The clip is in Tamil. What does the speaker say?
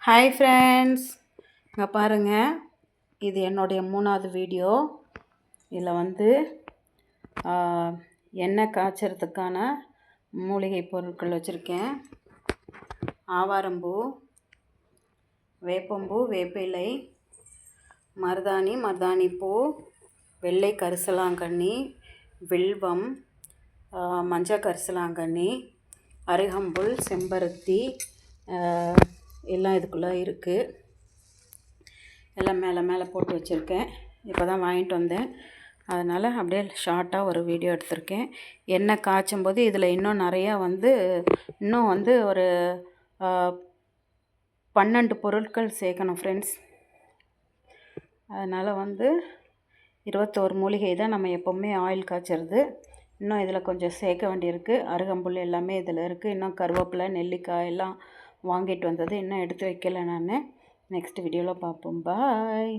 ஹாய் ஃப்ரெண்ட்ஸ், இங்கே பாருங்கள். இது என்னுடைய 3வது வீடியோ. இதில் எண்ணெய் காய்ச்சறதுக்கான மூலிகை பொருட்கள் வச்சுருக்கேன். ஆவாரம்பூ, வேப்பம்பூ, வேப்பிலை, மருதாணிப்பூ, வெள்ளை கரிசலாங்கண்ணி, வில்வம், மஞ்சள் கரிசலாங்கண்ணி, அருகம்புல், செம்பருத்தி எல்லாம் இதுக்குள்ளே இருக்குது. எல்லாம் மேலே போட்டு வச்சுருக்கேன். இப்போ தான் வாங்கிட்டு வந்தேன், அதனால் அப்படியே ஷார்ட்டாக ஒரு வீடியோ எடுத்திருக்கேன். எண்ணெய் காய்ச்சும் போது இதில் இன்னும் நிறையா இன்னும் ஒரு 12 பொருட்கள் சேர்க்கணும் ஃப்ரெண்ட்ஸ். அதனால் 21 மூலிகை தான் நம்ம எப்போவுமே ஆயில் காய்ச்சறது. இன்னும் இதில் கொஞ்சம் சேர்க்க வேண்டியிருக்கு. அருகம்புல் எல்லாமே இதில் இருக்குது. இன்னும் கருவேப்பிலை, நெல்லிக்காய் எல்லாம் வாங்கிட்டு வந்தது இன்னும் எடுத்து வைக்கலை. நான் நெக்ஸ்ட் வீடியோவில் பார்ப்போம். பாய்.